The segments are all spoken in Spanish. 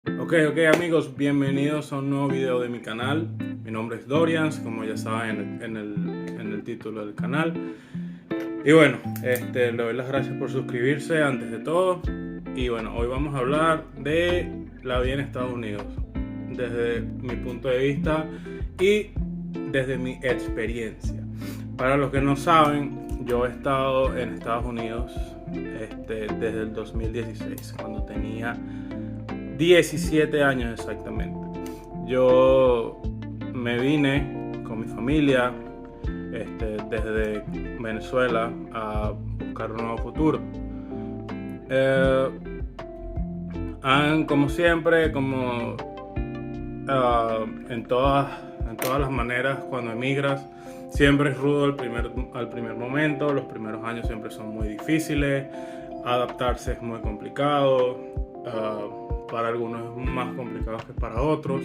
Ok amigos, bienvenidos a un nuevo video de mi canal. Mi nombre es Dorians, como ya saben en el título del canal. Y bueno, le doy las gracias por suscribirse antes de todo. Y bueno, hoy vamos a hablar de la vida en Estados Unidos, desde mi punto de vista y desde mi experiencia. Para los que no saben, yo he estado en Estados Unidos desde el 2016, cuando tenía 17 años exactamente. Yo me vine con mi familia desde Venezuela a buscar un nuevo futuro. Eh, como siempre, como en todas las maneras, cuando emigras, siempre es rudo al primer momento. Los primeros años siempre son muy difíciles. Adaptarse es muy complicado. Para algunos es más complicado que para otros.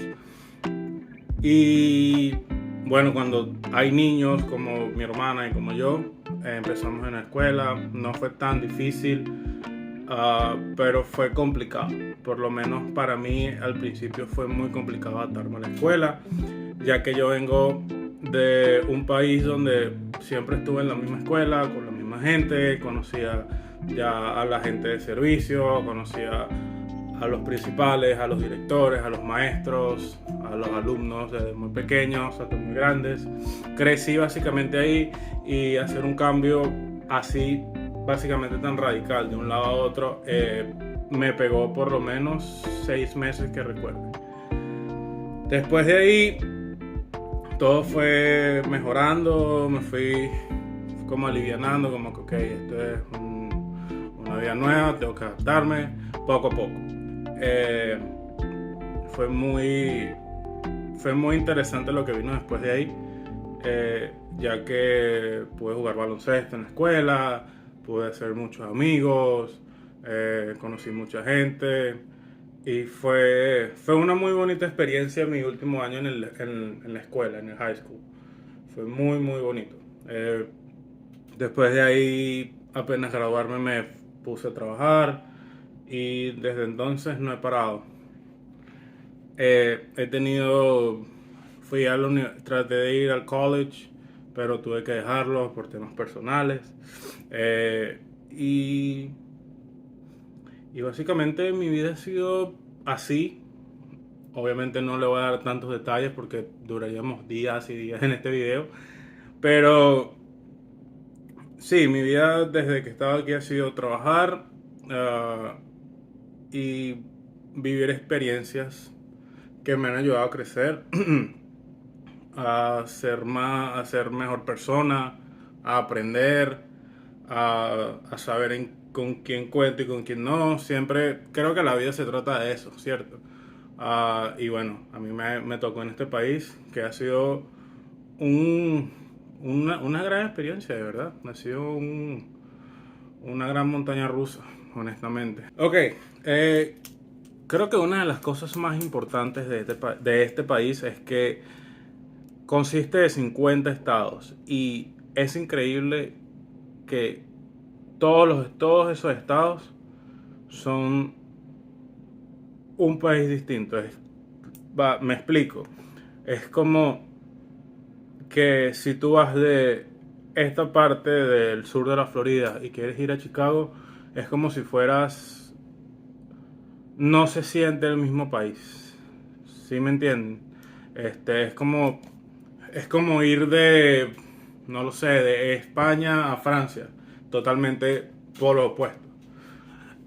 Y bueno, cuando hay niños como mi hermana y como yo, empezamos en la escuela, no fue tan difícil, pero fue complicado. Por lo menos para mí al principio fue muy complicado adaptarme a la escuela, ya que yo vengo de un país donde siempre estuve en la misma escuela, con la misma gente, conocía ya a la gente de servicio, conocía a los principales, a los directores, a los maestros, a los alumnos desde muy pequeños hasta muy grandes. Crecí básicamente ahí, y hacer un cambio así básicamente tan radical de un lado a otro me pegó por lo menos 6 meses que recuerdo. Después de ahí todo fue mejorando, me fui como alivianando, como que ok, esto es una vida nueva, tengo que adaptarme poco a poco. Eh, fue muy fue muy interesante lo que vino después de ahí, ya que pude jugar baloncesto en la escuela, pude hacer muchos amigos, conocí mucha gente, y fue una muy bonita experiencia mi último año en la escuela, en el high school. Fue muy, muy bonito. Después de ahí, apenas graduarme, me puse a trabajar y desde entonces no he parado. He tenido, traté de ir al college, pero tuve que dejarlo por temas personales. Eh, y, y básicamente mi vida ha sido así. Obviamente no le voy a dar tantos detalles porque duraríamos días y días en este video. Pero sí, mi vida desde que estaba aquí ha sido trabajar, ah, y vivir experiencias que me han ayudado a crecer, a ser mejor persona, a aprender, a saber con quién cuento y con quién no. Siempre creo que la vida se trata de eso, ¿cierto? Y bueno, a mí me tocó en este país, que ha sido un, una gran experiencia, de verdad. Ha sido una gran montaña rusa, honestamente. Ok, creo que una de las cosas más importantes de este país es que consiste de 50 estados, y es increíble que todos esos estados son un país distinto. Me explico. Es como que si tú vas de esta parte del sur de la Florida y quieres ir a Chicago, es como si fueras, no se siente el mismo país. ¿Sí me entienden? Es como ir de, no lo sé, de España a Francia, totalmente polo opuesto.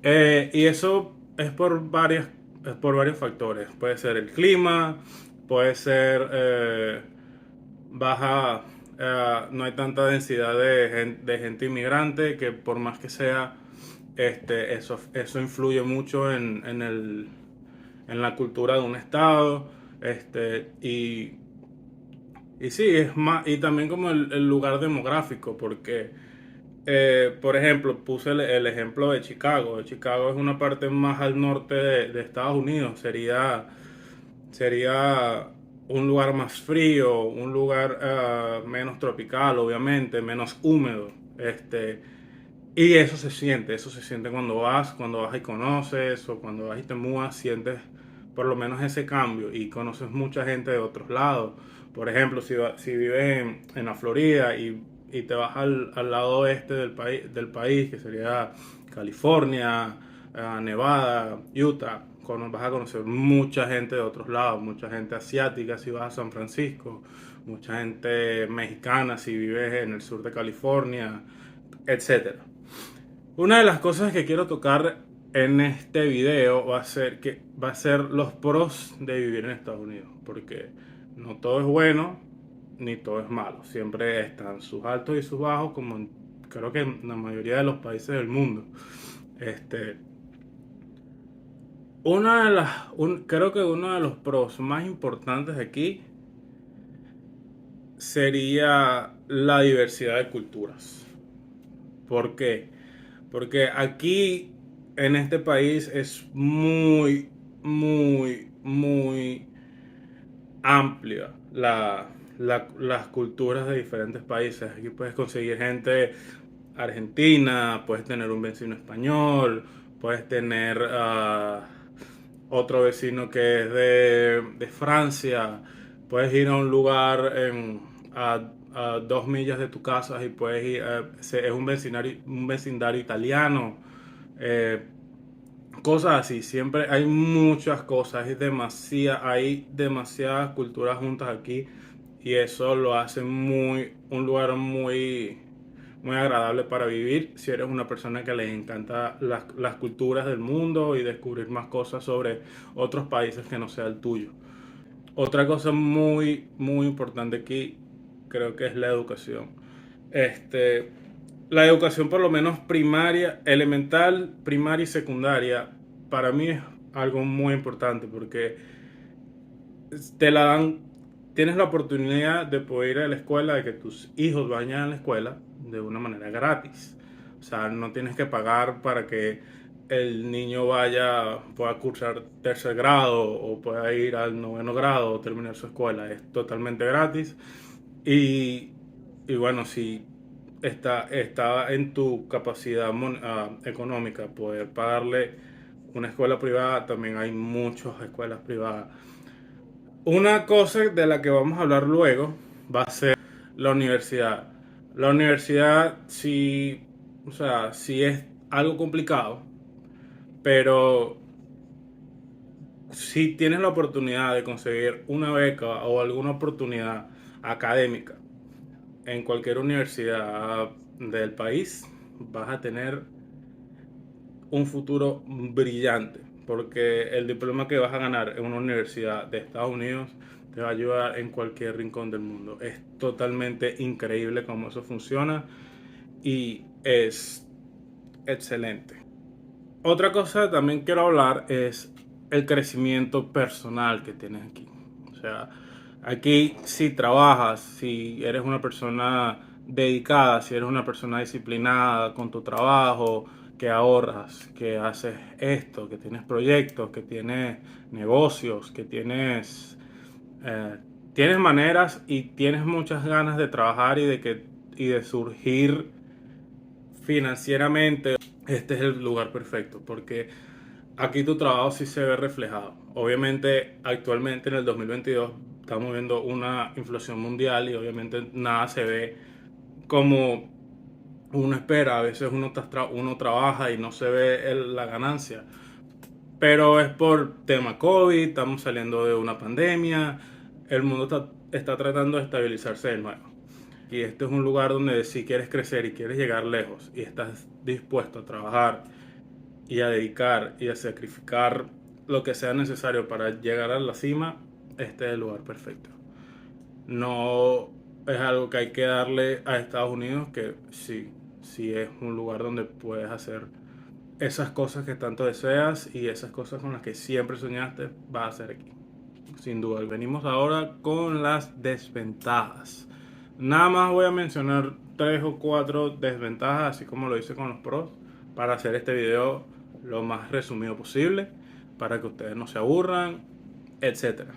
Y eso es por varios factores. Puede ser el clima, puede ser baja, no hay tanta densidad de gente inmigrante, que por más que sea, eso influye mucho en la cultura de un estado. Y sí, es más, y también como el lugar demográfico, porque, por ejemplo, puse el ejemplo de Chicago. Chicago es una parte más al norte de Estados Unidos. Sería un lugar más frío, un lugar menos tropical, obviamente, menos húmedo. Y eso se siente cuando vas y conoces, o cuando vas y te mudas, sientes por lo menos ese cambio y conoces mucha gente de otros lados. Por ejemplo, si vives en la Florida y te vas al lado oeste del país, que sería California, Nevada, Utah, vas a conocer mucha gente de otros lados, mucha gente asiática si vas a San Francisco, mucha gente mexicana si vives en el sur de California, etcétera. Una de las cosas que quiero tocar en este video va a ser los pros de vivir en Estados Unidos, porque no todo es bueno ni todo es malo. Siempre están sus altos y sus bajos, como creo que en la mayoría de los países del mundo. Este, creo que uno de los pros más importantes aquí sería la diversidad de culturas. ¿Por qué? Porque aquí en este país es muy, muy, muy amplia las culturas de diferentes países. Aquí puedes conseguir gente argentina, puedes tener un vecino español, puedes tener otro vecino que es de Francia, puedes ir a un lugar a 2 millas de tu casa y puedes ir, es un vecindario italiano, eh, cosas así. Siempre hay muchas cosas, hay demasiadas culturas juntas aquí y eso lo hace un lugar muy, muy agradable para vivir si eres una persona que les encanta las culturas del mundo y descubrir más cosas sobre otros países que no sea el tuyo. Otra cosa muy, muy importante aquí creo que es la educación. Este, la educación por lo menos primaria, elemental, primaria y secundaria, para mí es algo muy importante porque te la dan, tienes la oportunidad de poder ir a la escuela, de que tus hijos vayan a la escuela de una manera gratis. O sea, no tienes que pagar para que el niño pueda cursar tercer grado o pueda ir al noveno grado o terminar su escuela. Es totalmente gratis. Y, y bueno, si está en tu capacidad económica poder pagarle una escuela privada, también hay muchas escuelas privadas. Una cosa de la que vamos a hablar luego va a ser la universidad. La universidad sí, o sea, sí es algo complicado, pero si tienes la oportunidad de conseguir una beca o alguna oportunidad académica en cualquier universidad del país, vas a tener un futuro brillante, porque el diploma que vas a ganar en una universidad de Estados Unidos te va a ayudar en cualquier rincón del mundo. Es totalmente increíble cómo eso funciona y es excelente. Otra cosa que también quiero hablar es el crecimiento personal que tienes aquí. O sea, aquí si trabajas, si eres una persona dedicada, si eres una persona disciplinada con tu trabajo, que ahorras, que haces esto, que tienes proyectos, que tienes negocios, que eh, tienes maneras y tienes muchas ganas de trabajar y de surgir financieramente, este es el lugar perfecto porque aquí tu trabajo sí se ve reflejado. Obviamente, actualmente en el 2022 estamos viendo una inflación mundial y obviamente nada se ve como uno espera. A veces uno trabaja y no se ve la ganancia. Pero es por tema COVID, estamos saliendo de una pandemia, el mundo está tratando de estabilizarse de nuevo. Y este es un lugar donde si quieres crecer y quieres llegar lejos y estás dispuesto a trabajar y a dedicar y a sacrificar lo que sea necesario para llegar a la cima, este es el lugar perfecto. No es algo que hay que darle a Estados Unidos, que sí es un lugar donde puedes hacer esas cosas que tanto deseas y esas cosas con las que siempre soñaste, vas a hacer aquí. Sin duda. Venimos ahora con las desventajas. Nada más voy a mencionar 3 o 4 desventajas, así como lo hice con los pros, para hacer este video lo más resumido posible, para que ustedes no se aburran, etcétera.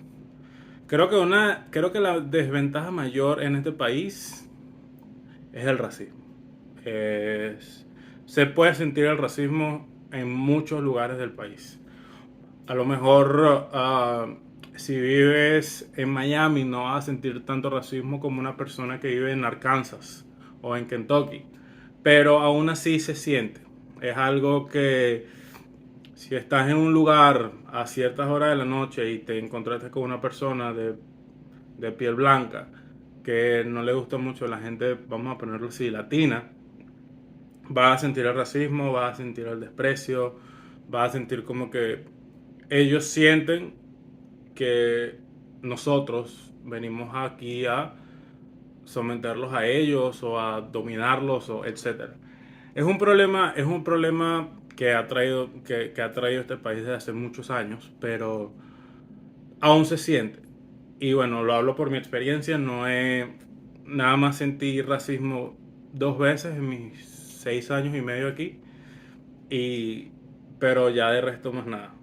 Creo que la desventaja mayor en este país es el racismo. Se puede sentir el racismo en muchos lugares del país. A lo mejor si vives en Miami no vas a sentir tanto racismo como una persona que vive en Arkansas o en Kentucky, pero aún así se siente. Es algo que si estás en un lugar a ciertas horas de la noche y te encontraste con una persona de piel blanca que no le gusta mucho a la gente, vamos a ponerlo así, latina, vas a sentir el racismo, vas a sentir el desprecio, vas a sentir como que ellos sienten que nosotros venimos aquí a someterlos a ellos o a dominarlos o etcétera. Es un problema que ha traído este país desde hace muchos años, pero aún se siente. Y bueno, lo hablo por mi experiencia, no he nada más sentí racismo 2 veces en mis 6 años y medio aquí, y, pero ya de resto más nada.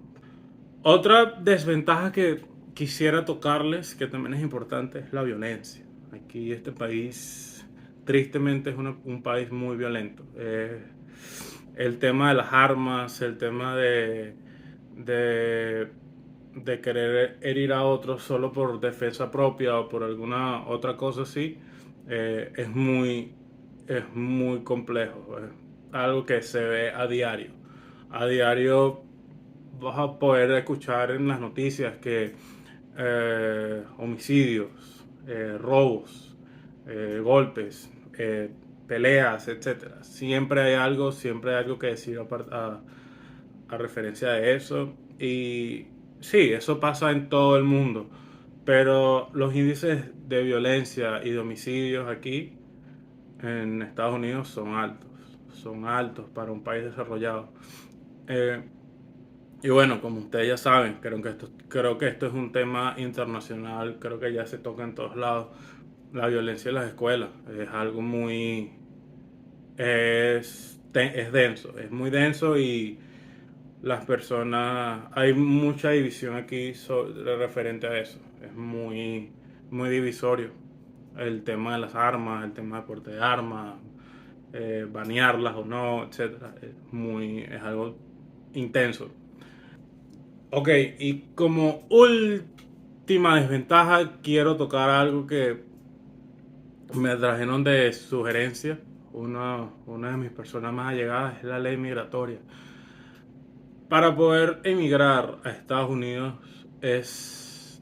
Otra desventaja que quisiera tocarles, que también es importante, es la violencia. Aquí este país, tristemente, es un país muy violento. El tema de las armas, el tema de, de querer herir a otros solo por defensa propia o por alguna otra cosa así, es muy complejo. Es algo que se ve a diario. A diario vas a poder escuchar en las noticias que homicidios, robos, golpes, peleas, etcétera. Siempre hay algo que decir a referencia de eso. Y sí, eso pasa en todo el mundo. Pero los índices de violencia y de homicidios aquí en Estados Unidos son altos. Son altos para un país desarrollado. Eh, y bueno, como ustedes ya saben, creo que esto es un tema internacional, creo que ya se toca en todos lados. La violencia en las escuelas es algo es denso, es muy denso y las personas, hay mucha división aquí referente a eso. Es muy divisorio el tema de las armas, el tema de porte de armas, banearlas o no, etcétera. Es algo intenso. Ok, y como última desventaja, quiero tocar algo que me trajeron de sugerencia. Una de mis personas más allegadas es la ley migratoria. Para poder emigrar a Estados Unidos es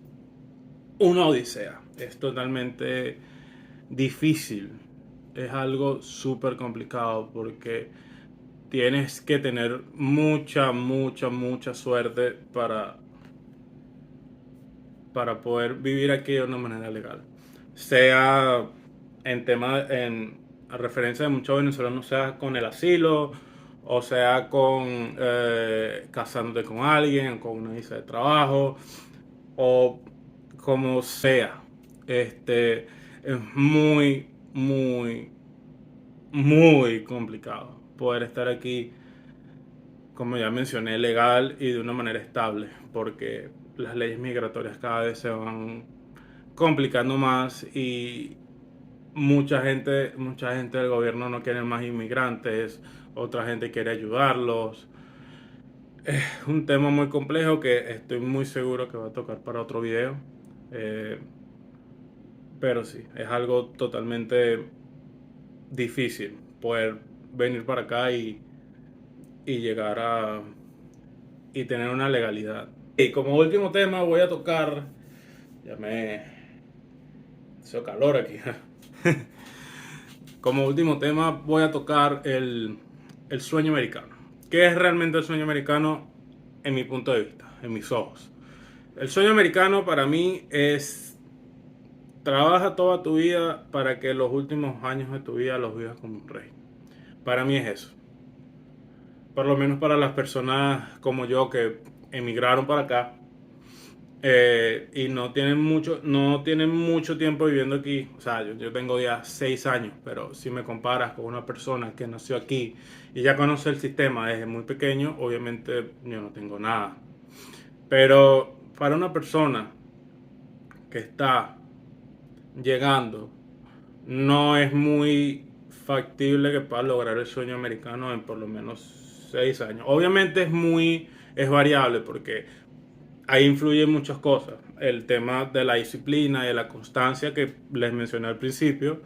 una odisea. Es totalmente difícil. Es algo súper complicado porque tienes que tener mucha suerte para poder vivir aquí de una manera legal. Sea a referencia de muchos venezolanos, sea con el asilo, o sea con casándote con alguien, con una visa de trabajo, o como sea. Es muy complicado poder estar aquí, como ya mencioné, legal y de una manera estable, porque las leyes migratorias cada vez se van complicando más y mucha gente del gobierno no quiere más inmigrantes, otra gente quiere ayudarlos. Es un tema muy complejo que estoy muy seguro que va a tocar para otro video. Eh, pero sí, es algo totalmente difícil poder venir para acá y llegar y tener una legalidad. Y como último tema voy a tocar, ya me hizo calor aquí. Como último tema voy a tocar el sueño americano. ¿Qué es realmente el sueño americano en mi punto de vista, en mis ojos? El sueño americano para mí es trabaja toda tu vida para que los últimos años de tu vida los vivas como un rey. Para mí es eso. Por lo menos para las personas como yo que emigraron para acá y no tienen mucho tiempo viviendo aquí. O sea, yo tengo ya 6 años, pero si me comparas con una persona que nació aquí y ya conoce el sistema desde muy pequeño, obviamente yo no tengo nada. Pero para una persona que está llegando, no es muy factible que pueda lograr el sueño americano en por lo menos 6 años. Obviamente es variable porque ahí influyen muchas cosas. El tema de la disciplina y de la constancia que les mencioné al principio.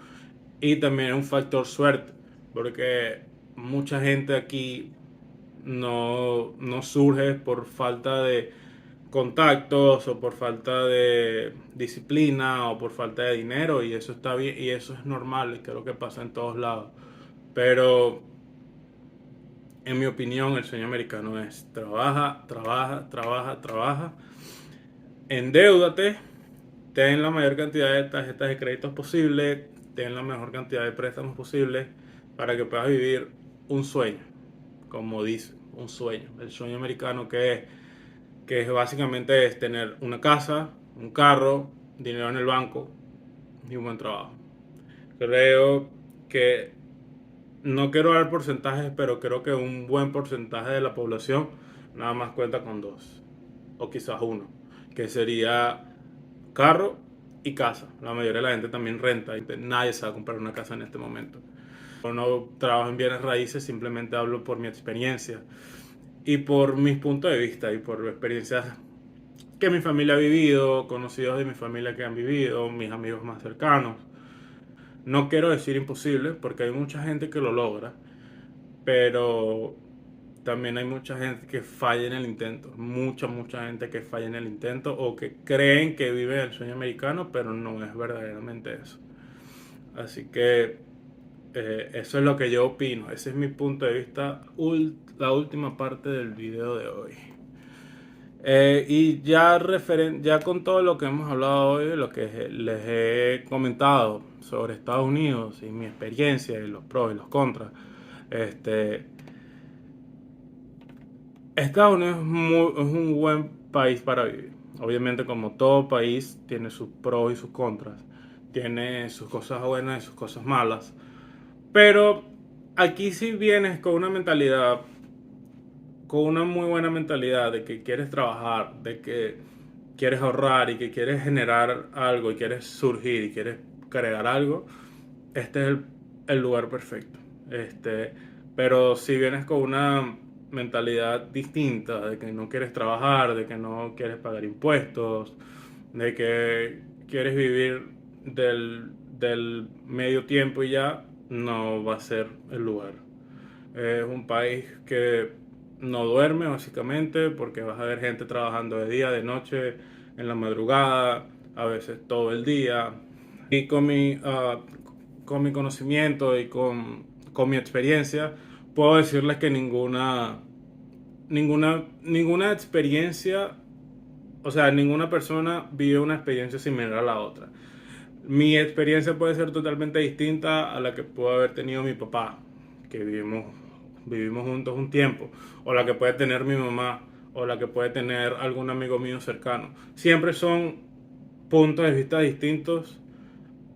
Y también un factor suerte, porque mucha gente aquí no surge por falta de contactos o por falta de disciplina o por falta de dinero, y eso está bien y eso es normal y creo que pasa en todos lados. Pero en mi opinión el sueño americano es trabaja, trabaja, trabaja, trabaja, endeúdate, ten la mayor cantidad de tarjetas de créditos posible, ten la mejor cantidad de préstamos posible para que puedas vivir un sueño, como dice, un sueño. El sueño americano que básicamente es tener una casa, un carro, dinero en el banco y un buen trabajo. Creo que, no quiero dar porcentajes, pero creo que un buen porcentaje de la población nada más cuenta con dos, o quizás uno, que sería carro y casa. La mayoría de la gente también renta y nadie se va a comprar una casa en este momento. Yo no trabajo en bienes raíces, simplemente hablo por mi experiencia y por mis puntos de vista y por experiencias que mi familia ha vivido, conocidos de mi familia que han vivido, mis amigos más cercanos. No quiero decir imposible porque hay mucha gente que lo logra, pero también hay mucha gente que falla en el intento, mucha gente que falla en el intento o que creen que vive el sueño americano, pero no es verdaderamente eso. Así que eso es lo que yo opino, ese es mi punto de vista, la última parte del video de hoy. Y ya con todo lo que hemos hablado hoy, lo que les he comentado sobre Estados Unidos y mi experiencia y los pros y los contras, Estados Unidos es un buen país para vivir. Obviamente, como todo país, tiene sus pros y sus contras. Tiene sus cosas buenas y sus cosas malas. Pero aquí si vienes con una mentalidad, con una muy buena mentalidad de que quieres trabajar, de que quieres ahorrar y que quieres generar algo y quieres surgir y quieres crear algo, este es el lugar perfecto. Pero si vienes con una mentalidad distinta, de que no quieres trabajar, de que no quieres pagar impuestos, de que quieres vivir del medio tiempo y ya, no va a ser el lugar. Es un país que no duerme básicamente porque vas a ver gente trabajando de día, de noche, en la madrugada, a veces todo el día. Y con mi conocimiento y con mi experiencia, puedo decirles que ninguna experiencia, o sea, ninguna persona vive una experiencia similar a la otra. Mi experiencia puede ser totalmente distinta a la que pudo haber tenido mi papá, que vivimos juntos un tiempo, o la que puede tener mi mamá, o la que puede tener algún amigo mío cercano. Siempre son puntos de vista distintos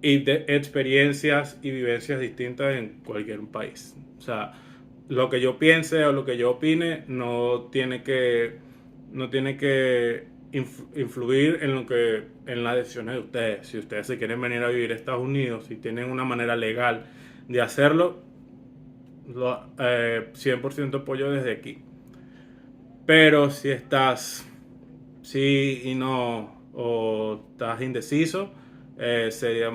y de experiencias y vivencias distintas en cualquier país. O sea, lo que yo piense o lo que yo opine no tiene que influir en las decisiones de ustedes. Si ustedes se quieren venir a vivir a Estados Unidos y tienen una manera legal de hacerlo, 100% apoyo desde aquí. Pero si estás sí y no, o estás indeciso, sería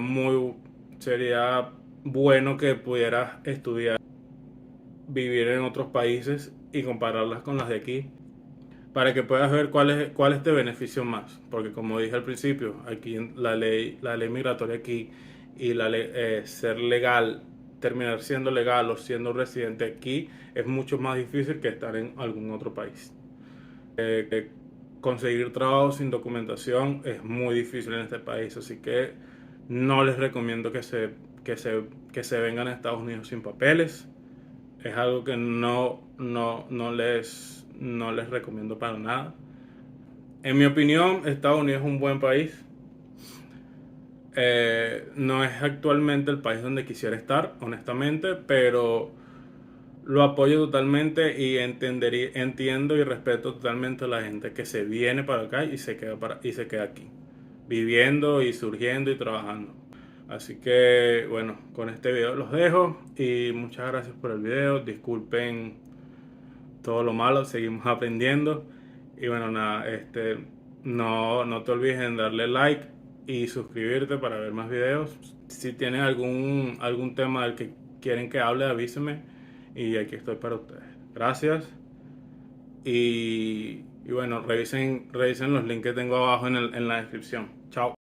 bueno que pudieras estudiar, vivir en otros países y compararlas con las de aquí para que puedas ver cuáles te benefician más. Porque como dije al principio, aquí la ley migratoria aquí y ser legal, terminar siendo legal o siendo residente aquí es mucho más difícil que estar en algún otro país. Conseguir trabajo sin documentación es muy difícil en este país, así que no les recomiendo que se vengan a Estados Unidos sin papeles. Es algo que no les recomiendo para nada. En mi opinión, Estados Unidos es un buen país. No es actualmente el país donde quisiera estar, honestamente, pero lo apoyo totalmente y entiendo y respeto totalmente a la gente que se viene para acá y se queda aquí, viviendo y surgiendo y trabajando. Así que bueno, con este video los dejo y muchas gracias por el video. Disculpen todo lo malo, seguimos aprendiendo. Y bueno, nada, No te olvides en darle like y suscribirte para ver más videos. Si tienen algún tema del que quieren que hable, avísenme y aquí estoy para ustedes. Gracias y bueno, revisen los links que tengo abajo en la descripción. Chao.